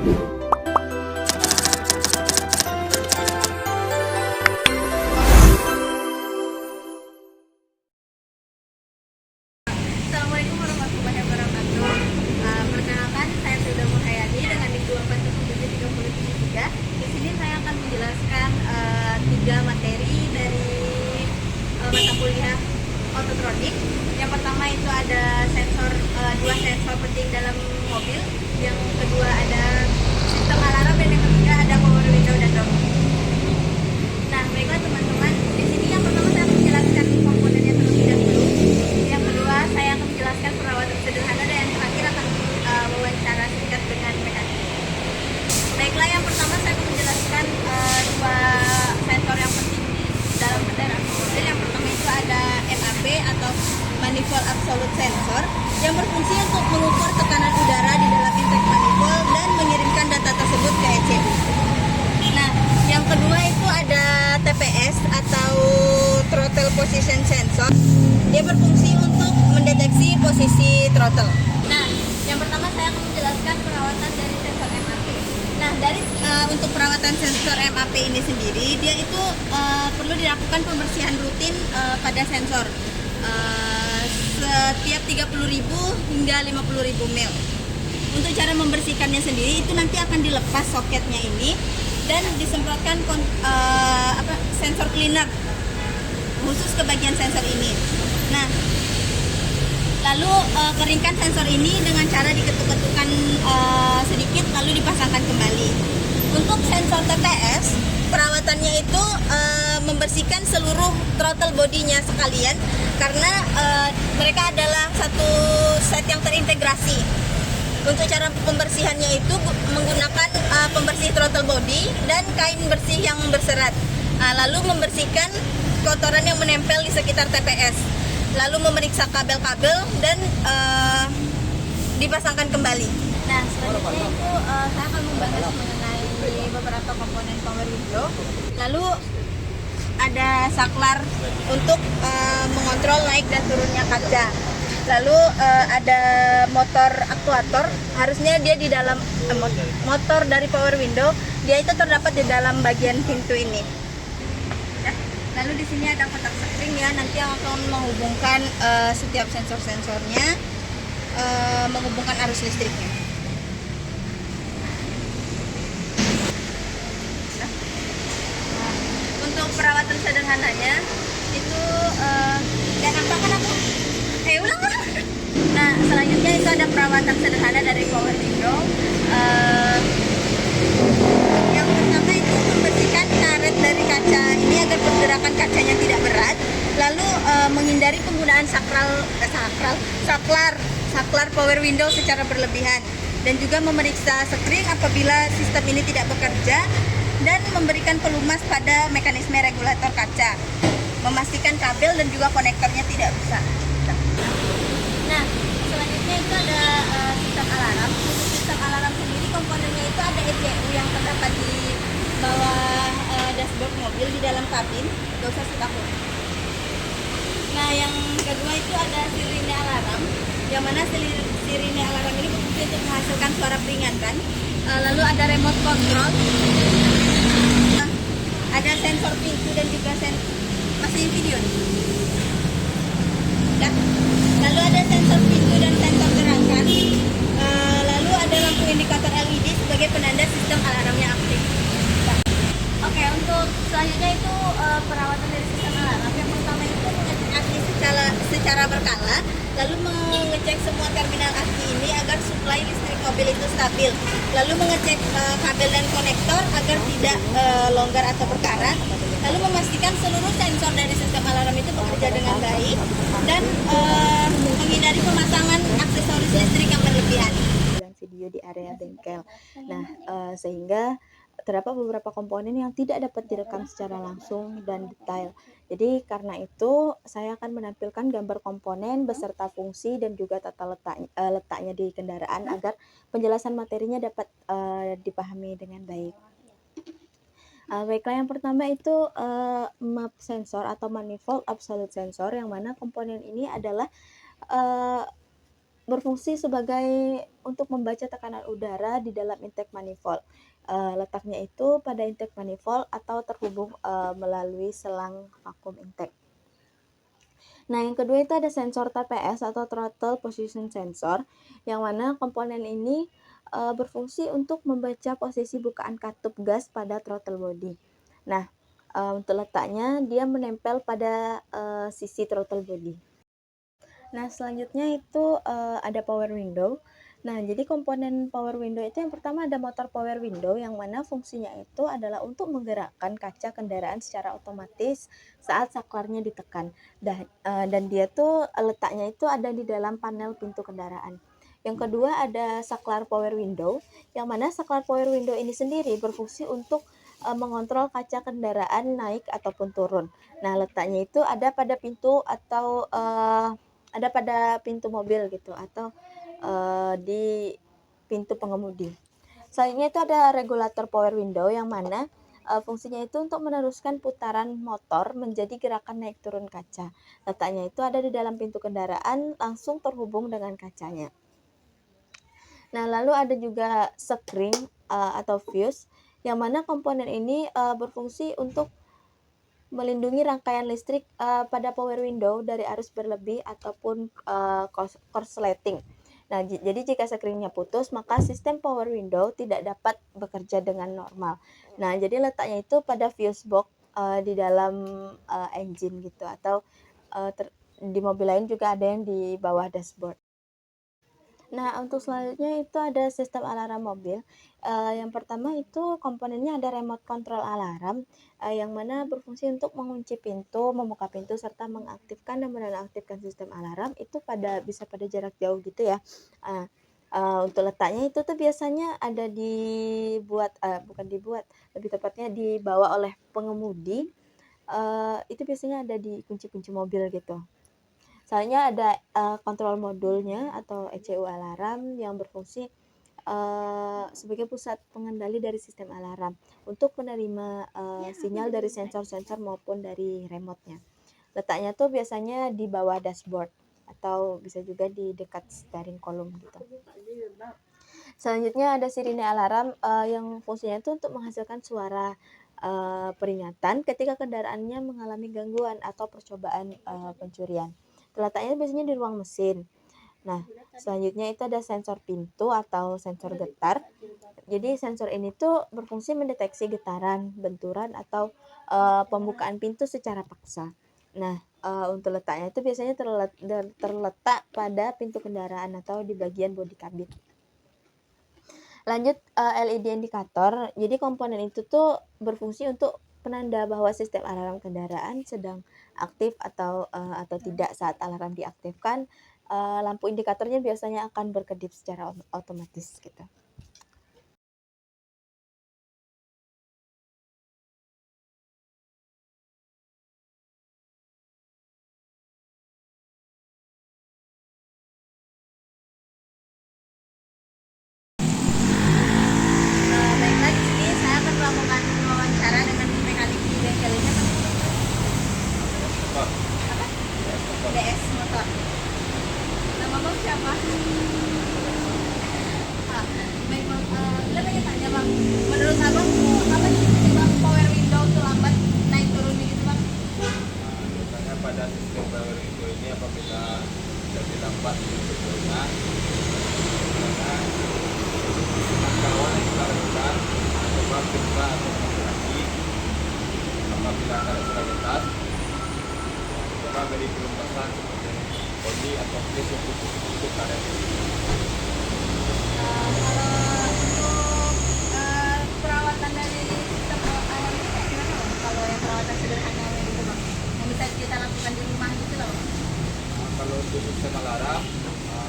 Assalamualaikum warahmatullahi wabarakatuh. Perkenalkan, saya Frida Murhayadi dengan NIM 2473073. Di sini saya akan menjelaskan 3 materi dari mata kuliah ototronik. Yang pertama itu ada sensor, 2 sensor penting dalam mobil. Yang kedua ada sistem alarm, dan yang ketiga ada power window dan door. Nah, baiklah teman-teman. Di sini yang pertama saya akan menjelaskan komponennya terlebih dahulu. Yang kedua saya akan menjelaskan perawatan sederhana, dan yang terakhir akan wawancara singkat dengan mekanik. Baiklah, yang pertama saya akan menjelaskan 2 sensor yang penting di dalam kendaraan mobil. Yang pertama itu ada MAP atau Manifold Absolute Sensor, yang berfungsi untuk mengukur tekanan udara di dalam intake manifold dan mengirimkan data tersebut ke ECU. Nah, yang kedua itu ada TPS atau Throttle Position Sensor. Dia berfungsi untuk mendeteksi posisi throttle. Nah, yang pertama saya akan menjelaskan perawatan dari sensor MAP. Nah, untuk perawatan sensor MAP ini sendiri, dia itu perlu dilakukan pembersihan rutin pada sensor setiap 30.000 hingga 50.000 mil. Untuk cara membersihkannya sendiri itu nanti akan dilepas soketnya ini dan disemprotkan sensor cleaner khusus ke bagian sensor ini. Nah, lalu keringkan sensor ini dengan cara diketuk-ketukkan sedikit lalu dipasangkan kembali. Untuk sensor TPS, perawatannya itu membersihkan seluruh throttle bodinya sekalian, karena mereka adalah satu set yang terintegrasi. Untuk cara pembersihannya itu menggunakan pembersih throttle body dan kain bersih yang berserat. Lalu membersihkan kotoran yang menempel di sekitar TPS. Lalu memeriksa kabel-kabel dan dipasangkan kembali. Nah, selanjutnya itu saya akan membahas mengenai beberapa komponen power window. Lalu ada saklar untuk mengontrol naik dan turunnya kaca. Lalu ada motor aktuator, harusnya dia di dalam motor dari power window, dia itu terdapat di dalam bagian pintu ini. Lalu di sini ada kotak spring ya, nanti yang akan menghubungkan setiap sensor-sensornya, menghubungkan arus listriknya. Untuk perawatan sederhananya itu nampakkan aku. Ulang. Nah, selanjutnya itu ada perawatan sederhana dari power window. Yang pertama itu membersihkan karet dari kaca ini agar pergerakan kacanya tidak berat. Lalu menghindari penggunaan saklar power window secara berlebihan, dan juga memeriksa spring apabila sistem ini tidak bekerja, dan memberikan pelumas pada mekanisme regulator kaca, memastikan kabel dan juga konektornya tidak rusak. Nah, selanjutnya itu ada sistem alarm. Untuk sistem alarm sendiri komponennya itu ada ECU yang terdapat di bawah dashboard mobil di dalam kabin, gak usah takut. Nah, yang kedua itu ada sirine alarm, yang mana sirine alarm ini berfungsi untuk menghasilkan suara peringatan. Lalu ada remote control, ada sensor pintu dan juga masih video nih. Ya. Lalu ada sensor pintu dan sensor gerakan. Lalu ada lampu indikator LED sebagai penanda sistem alarmnya aktif. Oke, untuk selanjutnya itu perawatan dari sistem alarm. Yang pertama itu mengecek aki secara berkala, lalu mengecek semua terminal aki ini agar suplai listrik mobil itu stabil. Lalu mengecek kabel dan konektor agar tidak longgar atau berkarat. Lalu memastikan seluruh sensor dari sistem alarm itu bekerja dengan baik, dan menghindari pemasangan aksesoris listrik yang berlebihan. Video di area bengkel. Nah, sehingga terdapat beberapa komponen yang tidak dapat direkam secara langsung dan detail. Jadi karena itu saya akan menampilkan gambar komponen beserta fungsi dan juga tata letaknya di kendaraan agar penjelasan materinya dapat dipahami dengan baik. Baiklah, yang pertama itu MAP sensor atau Manifold Absolute Sensor, yang mana komponen ini adalah berfungsi sebagai untuk membaca tekanan udara di dalam intake manifold. Letaknya itu pada intake manifold atau terhubung melalui selang vakum intake. Nah, yang kedua itu ada sensor TPS atau throttle position sensor, yang mana komponen ini berfungsi untuk membaca posisi bukaan katup gas pada throttle body. Nah, untuk letaknya dia menempel pada sisi throttle body. Nah, selanjutnya itu ada power window. Nah, jadi komponen power window itu yang pertama ada motor power window yang mana fungsinya itu adalah untuk menggerakkan kaca kendaraan secara otomatis saat saklarnya ditekan. Dan dia tuh letaknya itu ada di dalam panel pintu kendaraan. Yang kedua ada saklar power window, yang mana saklar power window ini sendiri berfungsi untuk mengontrol kaca kendaraan naik ataupun turun. Nah, letaknya itu ada pada pintu atau ada pada pintu mobil gitu atau di pintu pengemudi. Selanjutnya itu ada regulator power window yang mana fungsinya itu untuk meneruskan putaran motor menjadi gerakan naik turun kaca. Letaknya itu ada di dalam pintu kendaraan langsung terhubung dengan kacanya. Nah, lalu ada juga sekring atau fuse yang mana komponen ini berfungsi untuk melindungi rangkaian listrik pada power window dari arus berlebih ataupun korsleting. Nah, jadi jika sekringnya putus, maka sistem power window tidak dapat bekerja dengan normal. Nah, jadi letaknya itu pada fuse box di dalam engine gitu, atau di mobil lain juga ada yang di bawah dashboard. Nah, untuk selanjutnya itu ada sistem alarm mobil. Yang pertama itu komponennya ada remote control alarm, yang mana berfungsi untuk mengunci pintu, membuka pintu, serta mengaktifkan dan menonaktifkan sistem alarm itu bisa pada jarak jauh gitu ya. Untuk letaknya itu tuh biasanya ada lebih tepatnya dibawa oleh pengemudi. Itu biasanya ada di kunci-kunci mobil gitu. Soalnya ada kontrol modulnya atau ECU alarm yang berfungsi sebagai pusat pengendali dari sistem alarm untuk menerima sinyal dari sensor-sensor maupun dari remote-nya. Letaknya tuh biasanya di bawah dashboard atau bisa juga di dekat steering column gitu. Selanjutnya ada sirine alarm yang fungsinya itu untuk menghasilkan suara peringatan ketika kendaraannya mengalami gangguan atau percobaan pencurian. Letaknya biasanya di ruang mesin. Nah, selanjutnya itu ada sensor pintu atau sensor getar. Jadi sensor ini tuh berfungsi mendeteksi getaran, benturan, atau pembukaan pintu secara paksa. Nah, untuk letaknya itu biasanya terletak pada pintu kendaraan atau di bagian bodi kabin. Lanjut LED indikator. Jadi komponen itu tuh berfungsi untuk penanda bahwa sistem alarm kendaraan sedang aktif atau tidak. Saat alarm diaktifkan, lampu indikatornya biasanya akan berkedip secara otomatis gitu. Baiklah, di sini saya akan melakukan wawancara dengan mekanik di bengkel ini. Apa? DS motor. Nama bang siapa? Baik bang, kita pengen tanya bang, menurut abang apa sih penyebab power window tuh lambat naik turun begitu bang? Biasanya pada sistem power window ini apabila terjadi lambat turunnya karena jangkauan yang kita lakukan coba kita atau lagi apabila ada surat lintas coba beri pelunasan seperti oli atau kris untuk karet. Kalau untuk perawatan dari sistem alarm ini kayak gimana bang? Kalau yang perawatan sederhana gitu bang, yang bisa kita lakukan di rumah gitu loh bang? Kalau untuk sistem alarm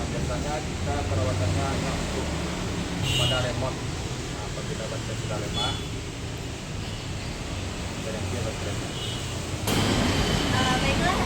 biasanya kita perawatannya hanya untuk pada remote. Apabila baterai sudah lemah ganti baterainya. Baiklah,